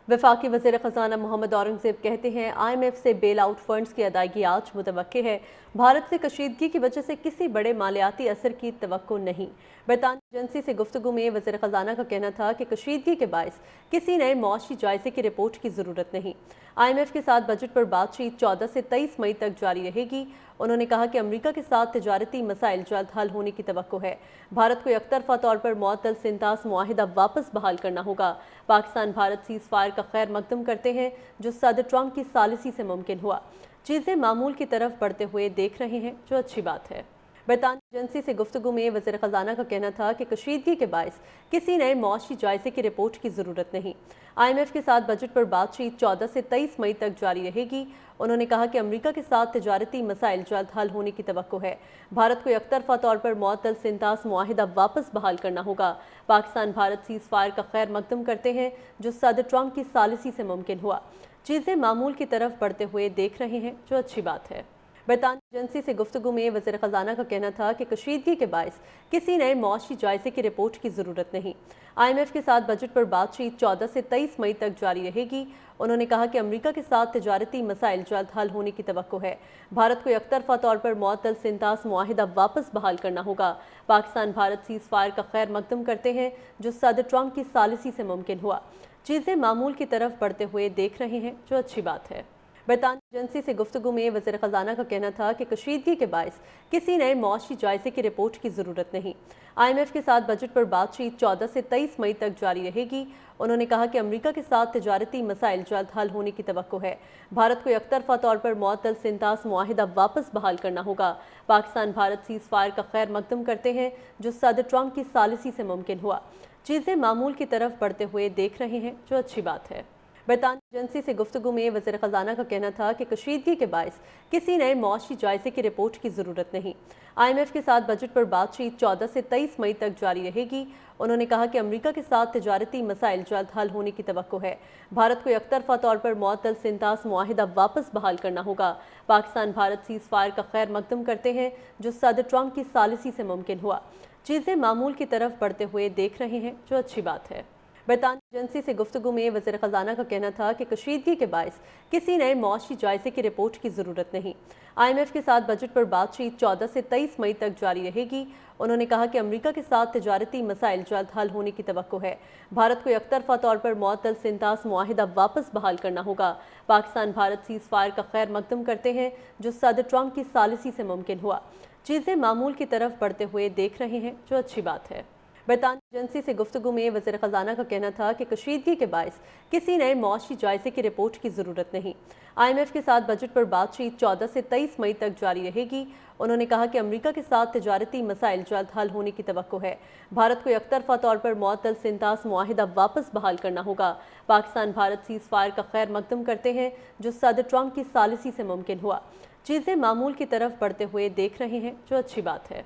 वफाकी वज़ीर ख़ज़ाना मोहम्मद औरंगज़ेब कहते हैं IMF से बेल आउट फंड्स की अदायगी आज मुतवक्किल है। भारत से कशीदगी की वजह से किसी बड़े मालियाती असर की तवक्को नहीं। बरतानवी एजेंसी से गुफ्तगू में वज़ीर ख़ज़ाना का कहना था कि कशीदगी के बायस किसी नए मुआशी जायजे की रिपोर्ट की ज़रूरत नहीं। IMF के साथ बजट पर बातचीत 14 से 23 मई तक जारी रहेगी। उन्होंने कहा कि अमरीका के साथ तिजारती मसाइल जल्द हल होने की तवक्को है। भारत को एकतरफा तौर पर मुअत्तल सिंतास मुआहिदा वापस बहाल करना होगा। पाकिस्तान भारत सीज़ फायर का खैर मकदम करते हैं जो सदर ट्रंप की सालिसी से मुमकिन हुआ। चीज़ें मामूल की तरफ बढ़ते हुए देख रहे हैं जो अच्छी बात है। बरतानवी एजेंसी से गुफ्तगू में वज़ीर ख़ज़ाना का कहना था कि कशीदगी के बायस किसी नए मुआशी जायजे की रिपोर्ट की ज़रूरत नहीं। IMF के साथ बजट पर बातचीत 14 से 23 मई तक जारी रहेगी। उन्होंने कहा कि अमरीका के साथ तिजारती मसाइल जल्द हल होने की तवक्को है। भारत को एकतरफा तौर पर मुअत्तल सिंतास मुआहिदा वापस बहाल करना होगा। पाकिस्तान भारत सीज़ फायर का खैर मकदम करते हैं जो सदर ट्रंप की सालिसी से मुमकिन हुआ। चीज़ें मामूल की तरफ बढ़ते हुए देख रहे हैं जो अच्छी बात है। बरतानवी एजेंसी से गुफ्तगू में वज़ीर ख़ज़ाना का कहना था कि कशीदगी के बायस किसी नए मुआशी जायजे की रिपोर्ट की ज़रूरत नहीं। IMF के साथ बजट पर बातचीत 14 से 23 मई तक जारी रहेगी। उन्होंने कहा कि अमरीका के साथ तिजारती मसाइल जल्द हल होने की तवक्को है। भारत को एकतरफा तौर पर मुअत्तल सिंतास मुआहिदा वापस बहाल करना होगा। पाकिस्तान भारत सीज़ फायर का खैर मकदम करते हैं जो सदर ट्रंप की सालिसी से मुमकिन हुआ। चीज़ें मामूल की तरफ बढ़ते हुए देख रहे हैं जो अच्छी बात है। बरतानवी एजेंसी से गुफ्तगू में वज़ीर ख़ज़ाना का कहना था कि कशीदगी के बायस किसी नए मुआशी जायजे की रिपोर्ट की ज़रूरत नहीं। IMF के साथ बजट पर बातचीत 14 से 23 मई तक जारी रहेगी। उन्होंने कहा कि अमरीका के साथ तिजारती मसाइल जल्द हल होने की तवक्को है। भारत को एकतरफा तौर पर मुअत्तल सिंतास मुआहिदा वापस बहाल करना होगा। पाकिस्तान भारत सीज़ फायर का खैर मकदम करते हैं जो सदर ट्रंप की सालिसी से मुमकिन हुआ। चीज़ें मामूल की तरफ बढ़ते हुए देख रहे हैं जो अच्छी बात है। बरतानवी एजेंसी से गुफ्तगू में वज़ीर ख़ज़ाना का कहना था कि कशीदगी के बायस किसी नए मुआशी जायजे की रिपोर्ट की ज़रूरत नहीं। IMF के साथ बजट पर बातचीत 14 से 23 मई तक जारी रहेगी। उन्होंने कहा कि अमरीका के साथ तिजारती मसाइल जल्द हल होने की तवक्को है। भारत को एकतरफा तौर पर मुअत्तल सिंतास मुआहिदा वापस बहाल करना होगा। पाकिस्तान भारत सीज़ फायर का खैर मकदम करते हैं जो सदर ट्रंप की सालिसी से मुमकिन हुआ। चीज़ें मामूल की तरफ बढ़ते हुए देख रहे हैं जो अच्छी बात है। बरतानवी एजेंसी से गुफ्तगू में वज़ीर ख़ज़ाना का कहना था कि कशीदगी के बायस किसी नए मुआशी जायजे की रिपोर्ट की ज़रूरत नहीं। IMF के साथ बजट पर बातचीत 14 से 23 मई तक जारी रहेगी। उन्होंने कहा कि अमरीका के साथ तिजारती मसाइल जल्द हल होने की तवक्को है। भारत को एकतरफा तौर पर मुअत्तल सिंतास मुआहिदा वापस बहाल करना होगा। पाकिस्तान भारत सीज़ फायर का खैर मकदम करते हैं जो सदर ट्रंप की सालिसी से मुमकिन हुआ। चीज़ें मामूल की तरफ बढ़ते हुए देख रहे हैं जो अच्छी बात है। बरतानवी एजेंसी से गुफ्तगू में वज़ीर ख़ज़ाना का कहना था कि कशीदगी के बायस किसी नए मुआशी जायजे की रिपोर्ट की ज़रूरत नहीं। IMF के साथ बजट पर बातचीत 14 से 23 मई तक जारी रहेगी। उन्होंने कहा कि अमरीका के साथ तिजारती मसाइल जल्द हल होने की तवक्को है। भारत को एकतरफा तौर पर मुअत्तल सिंतास मुआहिदा वापस बहाल करना होगा। पाकिस्तान भारत सीज़ फायर का खैर मकदम करते हैं जो सदर ट्रंप की सालिसी से मुमकिन हुआ। चीज़ें मामूल की तरफ बढ़ते हुए देख रहे हैं जो अच्छी बात है।